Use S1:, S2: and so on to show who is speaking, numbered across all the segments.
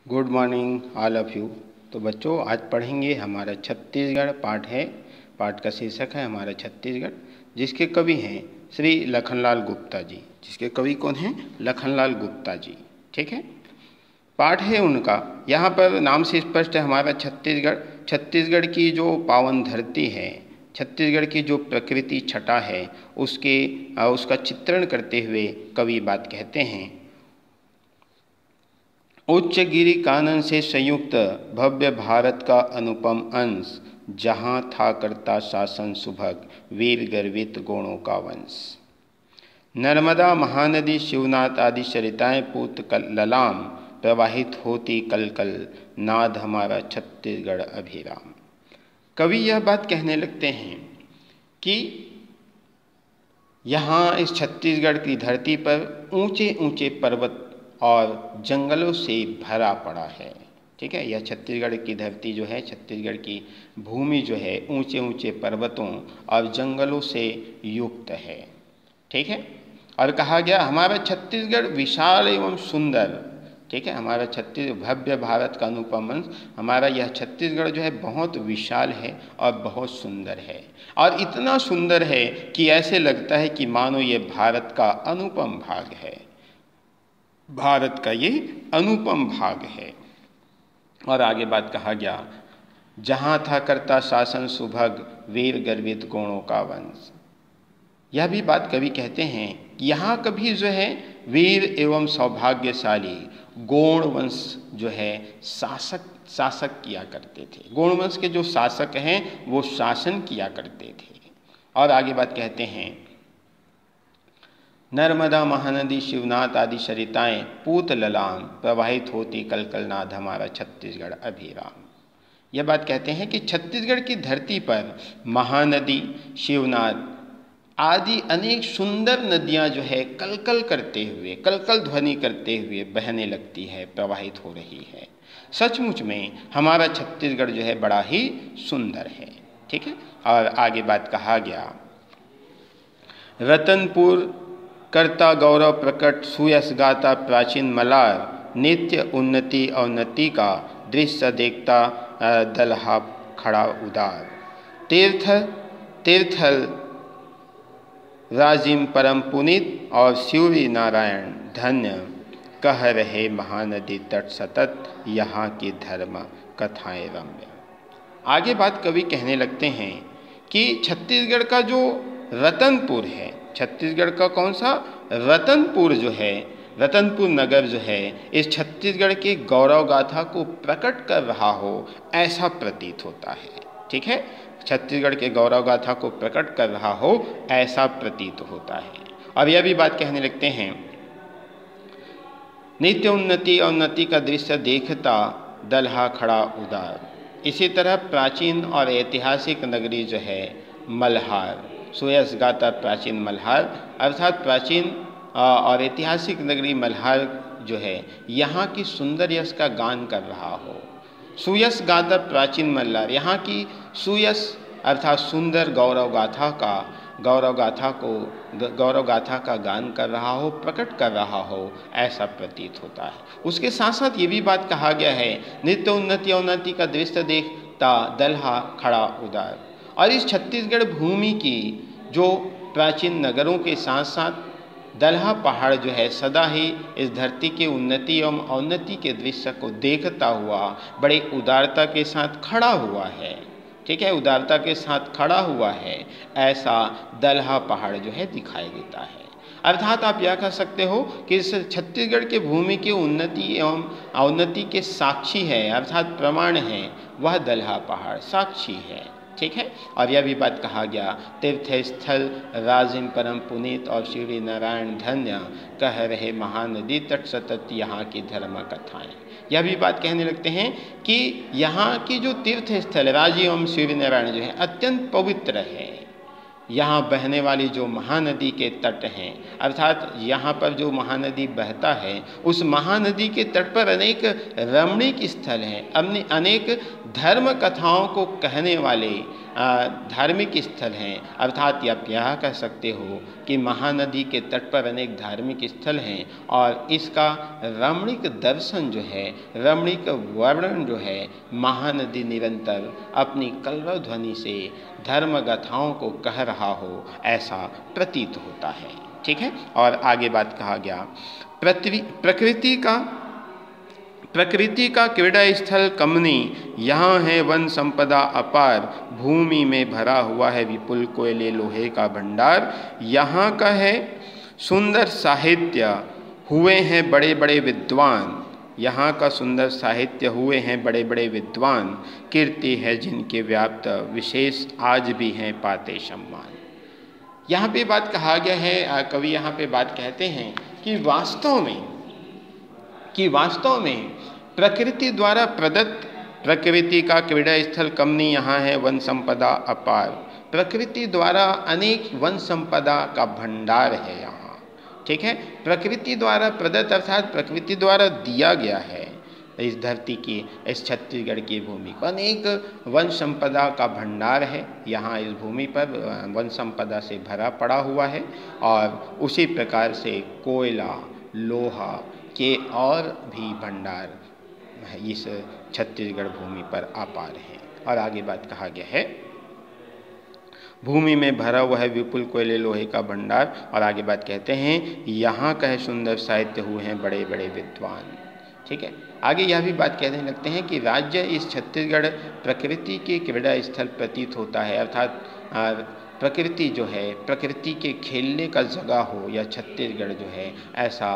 S1: Good morning all of you. तो बच्चों आज पढ़ेंगे हमारा छत्तीसगढ़ पाठ का शीर्षक है हमारा छत्तीसगढ़, जिसके कवि हैं श्री लखनलाल गुप्ता जी। जिसके कवि कौन हैं? लखनलाल गुप्ता जी। ठीक है, पाठ है उनका। यहाँ पर नाम से स्पष्ट है हमारा छत्तीसगढ़। छत्तीसगढ़ की जो पावन धरती है, छत्तीसगढ़ की जो प्रकृति छटा है, उसका चित्रण करते हुए कवि बात कहते हैं। उच्च गिरि कानन से संयुक्त भव्य भारत का अनुपम अंश, जहाँ था करता शासन सुभग वीर गर्वित गोणों का वंश। नर्मदा महानदी शिवनाथ आदि सरिताएं पूत ललाम, प्रवाहित होती कल कल नाद हमारा छत्तीसगढ़ अभिराम। कवि यह बात कहने लगते हैं कि यहाँ इस छत्तीसगढ़ की धरती पर ऊंचे ऊंचे पर्वत और जंगलों से भरा पड़ा है। ठीक है, यह छत्तीसगढ़ की धरती जो है, छत्तीसगढ़ की भूमि जो है ऊंचे ऊंचे पर्वतों और जंगलों से युक्त है। ठीक है, और कहा गया हमारा छत्तीसगढ़ विशाल एवं सुंदर। ठीक है, हमारा भव्य भारत का अनुपम अंश, हमारा यह छत्तीसगढ़ जो है बहुत विशाल है और बहुत सुंदर है। और इतना सुंदर है कि ऐसे लगता है कि मानो ये भारत का अनुपम भाग है, भारत का ये अनुपम भाग है। और आगे बात कहा गया, जहाँ था करता शासन सुभग वीर गर्वित गोणों का वंश। यह भी बात कवि कहते हैं कि यहाँ कभी जो है वीर एवं सौभाग्यशाली गोण वंश जो है शासक किया करते थे। गोण वंश के जो शासक हैं वो शासन किया करते थे। और आगे बात कहते हैं, नर्मदा महानदी शिवनाथ आदि सरिताएं पूत ललाम, प्रवाहित होती कल कल नाद हमारा छत्तीसगढ़ अभिराम। यह बात कहते हैं कि छत्तीसगढ़ की धरती पर महानदी, शिवनाथ आदि अनेक सुंदर नदियां जो है कलकल करते हुए, कलकल ध्वनि करते हुए बहने लगती है, प्रवाहित हो रही है। सचमुच में हमारा छत्तीसगढ़ जो है बड़ा ही सुंदर है। ठीक है, और आगे बात कहा गया, रतनपुर करता गौरव प्रकट सुयस गाता प्राचीन मलार, नित्य उन्नति अवनति का दृश्य देखता दलहा खड़ा उदार। तीर्थल राजिम परम पुनीत और शिवरी नारायण धन्य, कह रहे महानदी तट सतत यहाँ की धर्म कथाएं रम्य। आगे बात कवि कहने लगते हैं कि छत्तीसगढ़ का जो रतनपुर है, छत्तीसगढ़ का कौन सा रतनपुर जो है, रतनपुर नगर जो है इस छत्तीसगढ़ के गौरव गाथा को प्रकट कर रहा हो ऐसा प्रतीत होता है। ठीक है, छत्तीसगढ़ के गौरव गाथा को प्रकट कर रहा हो ऐसा प्रतीत होता है। और यह भी बात कहने लगते हैं, नित्य उन्नति अवनति का दृश्य देखता दलहा खड़ा उदार। इसी तरह प्राचीन और ऐतिहासिक नगरी जो है मल्हार, सुयस गाता प्राचीन मल्हार, अर्थात प्राचीन और ऐतिहासिक नगरी मल्हार जो है यहाँ की सुंदर यश का गान कर रहा हो। सुयस गाता प्राचीन मल्हार, यहाँ की सुयस अर्थात सुंदर गौरव गाथा का गान कर रहा हो, प्रकट कर रहा हो ऐसा प्रतीत होता है। उसके साथ साथ ये भी बात कहा गया है, नित्य उन्नति अवनति का दृश्य देखता दलहा खड़ा उदार। और इस छत्तीसगढ़ भूमि की जो प्राचीन नगरों के साथ साथ दलहा पहाड़ जो है सदा ही इस धरती के उन्नति एवं अवनति के दृश्य को देखता हुआ बड़े उदारता के साथ खड़ा हुआ है। ठीक है, उदारता के साथ खड़ा हुआ है ऐसा दलहा पहाड़ जो है दिखाई देता है। अर्थात आप यह कह सकते हो कि इस छत्तीसगढ़ के भूमि की उन्नति एवं अवनति के साक्षी है, अर्थात प्रमाण है, वह दलहा पहाड़ साक्षी है। ठीक है, और यह भी बात कहा गया, तीर्थ स्थल राजिम परम पुनीत और श्री नारायण धन्य, कह रहे महानदी तट सतत यहाँ की धर्म कथाएं। यह भी बात कहने लगते हैं कि यहाँ की जो तीर्थ स्थल राजिम एवं श्री नारायण जो है अत्यंत पवित्र है। यहाँ बहने वाली जो महानदी के तट हैं, अर्थात यहाँ पर जो महानदी बहता है उस महानदी के तट पर अनेक रमणीक स्थल हैं, अनेक धर्म कथाओं को कहने वाले धार्मिक स्थल हैं, अर्थात आप यह कह सकते हो कि महानदी के तट पर अनेक धार्मिक स्थल हैं और इसका रमणीक दर्शन जो है, रमणीक वर्णन जो है, महानदी निरंतर अपनी कलरव ध्वनि से धर्म गाथाओं को कह रहा हो, ऐसा प्रतीत होता है। ठीक है, और आगे बात कहा गया, प्रकृति का क्रीड़ा स्थल कमनी, यहाँ है वन संपदा अपार, भूमि में भरा हुआ है विपुल कोयले लोहे का भंडार, यहाँ का है सुंदर साहित्य, हुए हैं बड़े बड़े विद्वान, यहाँ का सुंदर साहित्य, हुए हैं बड़े बड़े विद्वान, कीर्ति है जिनके व्याप्त, विशेष आज भी हैं पाते सम्मान। यहाँ पे बात कहा गया है, कवि यहाँ पे बात कहते हैं कि वास्तव में प्रकृति द्वारा प्रदत्त, प्रकृति का क्रीड़ा स्थल कमनी, यहाँ है वन संपदा अपार, प्रकृति द्वारा अनेक वन संपदा का भंडार है यहाँ। ठीक है, प्रकृति द्वारा प्रदत्त अर्थात प्रकृति द्वारा दिया गया है इस धरती की, इस छत्तीसगढ़ की भूमि को अनेक वन संपदा का भंडार है। यहाँ इस भूमि पर वन संपदा से भरा पड़ा हुआ है और उसी प्रकार से कोयला लोहा के और भी भंडार इस छत्तीसगढ़ भूमि पर अपार है। और आगे बात कहा गया है, भूमि में भरा हुआ है विपुल कोयले लोहे का भंडार, और आगे बात कहते हैं यहाँ का है सुंदर साहित्य, हुए हैं बड़े बड़े विद्वान। ठीक है, आगे यह भी बात कहने लगते हैं कि राज्य इस छत्तीसगढ़ प्रकृति के क्रीड़ा स्थल प्रतीत होता है, अर्थात प्रकृति जो है, प्रकृति के खेलने का जगह हो या छत्तीसगढ़ जो है, ऐसा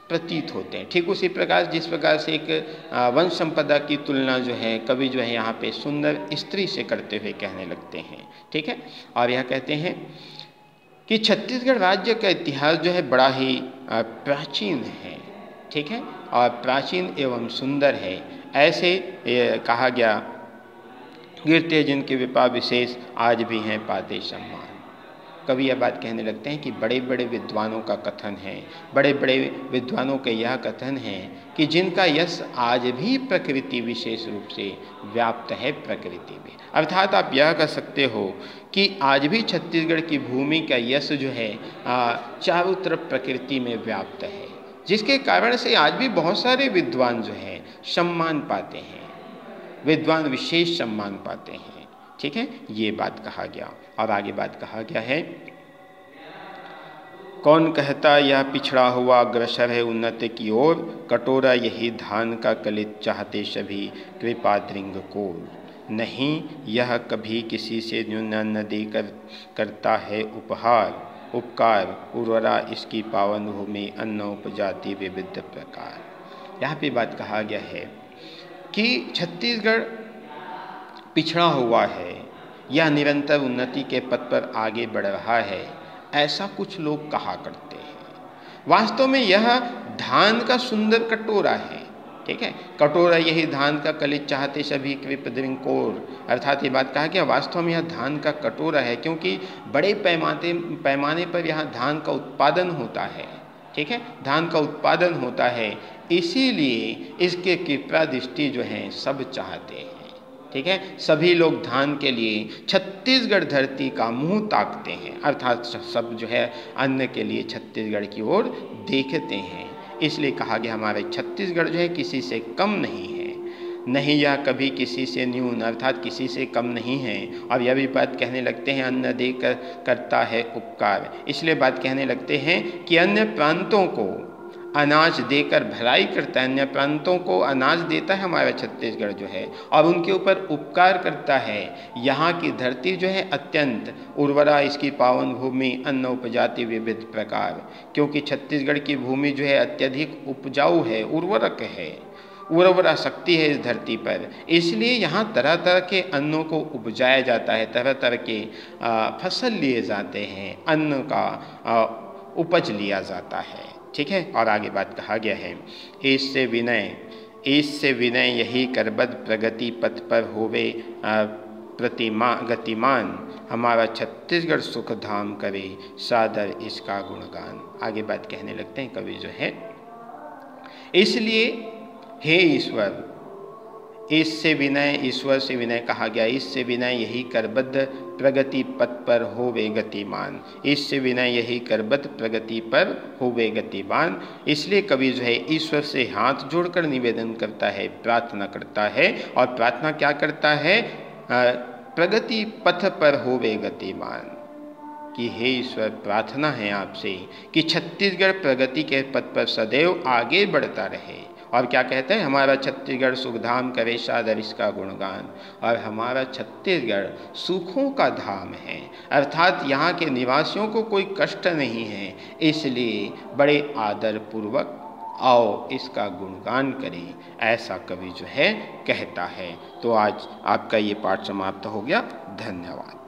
S1: प्रतीत होते हैं। ठीक उसी प्रकार जिस प्रकार से एक वन संपदा की तुलना जो है कवि जो है यहाँ पे सुंदर स्त्री से करते हुए कहने लगते हैं। ठीक है, और यह कहते हैं कि छत्तीसगढ़ राज्य का इतिहास जो है बड़ा ही प्राचीन है। ठीक है, और प्राचीन एवं सुंदर है, ऐसे कहा गया, गिरते जिनके विपा विशेष आज भी हैं पाते सम्मान। कवि यह बात कहने लगते हैं कि बड़े बड़े विद्वानों का कथन है, बड़े बड़े विद्वानों के यह कथन है कि जिनका यश आज भी प्रकृति विशेष रूप से व्याप्त है प्रकृति में, अर्थात आप यह कह सकते हो कि आज भी छत्तीसगढ़ की भूमि का यश जो है चारों तरफ प्रकृति में व्याप्त है, जिसके कारण से आज भी बहुत सारे विद्वान जो हैं सम्मान पाते हैं, विद्वान विशेष सम्मान पाते हैं। ठीक है, ये बात कहा गया। और आगे बात कहा गया है, कौन कहता यह पिछड़ा हुआ अग्रसर है उन्नति की ओर, कटोरा यही धान का कलित चाहते सभी कृपा दृंग को, नहीं यह कभी किसी से न्यून न देकर करता है उपकार, उर्वरा इसकी पावन भूमि अन्न उपजाति विविध प्रकार। यहाँ पे बात कहा गया है कि छत्तीसगढ़ पिछड़ा हुआ है या निरंतर उन्नति के पथ पर आगे बढ़ रहा है, ऐसा कुछ लोग कहा करते हैं। वास्तव में यह धान का सुंदर कटोरा है। ठीक है, कटोरा यही धान का कलित चाहते सभी कृप दृंकोर, अर्थात ये बात कहा गया वास्तव में यह धान का कटोरा है, क्योंकि बड़े पैमाने पर यहाँ धान का उत्पादन होता है। ठीक है, धान का उत्पादन होता है, इसीलिए इसके कृपा दृष्टि जो है सब चाहते हैं। ठीक है, सभी लोग धान के लिए छत्तीसगढ़ धरती का मुंह ताकते हैं, अर्थात सब जो है अन्न के लिए छत्तीसगढ़ की ओर देखते हैं। इसलिए कहा गया हमारे छत्तीसगढ़ जो है किसी से कम नहीं है, नहीं यह कभी किसी से न्यून अर्थात किसी से कम नहीं है। और यह भी बात कहने लगते हैं अन्न देकर करता है उपकार, इसलिए बात कहने लगते हैं कि अन्य प्रांतों को अनाज देकर भलाई करता है, अन्य प्रांतों को अनाज देता है हमारा छत्तीसगढ़ जो है, और उनके ऊपर उपकार करता है। यहाँ की धरती जो है अत्यंत उर्वरा, इसकी पावन भूमि अन्न उपजाति विविध प्रकार, क्योंकि छत्तीसगढ़ की भूमि जो है अत्यधिक उपजाऊ है, उर्वरक है, उर्वरा शक्ति है इस धरती पर, इसलिए यहाँ तरह तरह के अन्नों को उपजाया जाता है, तरह तरह के फसल लिए जाते हैं, अन्न का उपज लिया जाता है। ठीक है, और आगे बात कहा गया है, इससे विनय यही करबद प्रगति पथ पर होवे गतिमान, हमारा छत्तीसगढ़ सुख धाम करे सादर इसका गुणगान। आगे बात कहने लगते हैं कवि जो है, इसलिए हे ईश्वर इससे विनय, ईश्वर से विनय कहा गया, इससे विनय यही करबद्ध प्रगति पथ पर होवे गतिमान, इससे विनय यही करबद्ध प्रगति पर होवे गतिमान। इसलिए कवि जो है ईश्वर से हाथ जोड़कर निवेदन करता है, प्रार्थना करता है, और प्रार्थना क्या करता है? प्रगति पथ पर होवे गतिमान, कि हे ईश्वर, प्रार्थना है आपसे कि छत्तीसगढ़ प्रगति के पथ पर सदैव आगे बढ़ता रहे। और क्या कहते हैं? हमारा छत्तीसगढ़ सुखधाम करे सादर इसका गुणगान, और हमारा छत्तीसगढ़ सुखों का धाम है, अर्थात यहाँ के निवासियों को कोई कष्ट नहीं है, इसलिए बड़े आदर पूर्वक आओ इसका गुणगान करें, ऐसा कवि जो है कहता है। तो आज आपका ये पाठ समाप्त हो गया। धन्यवाद।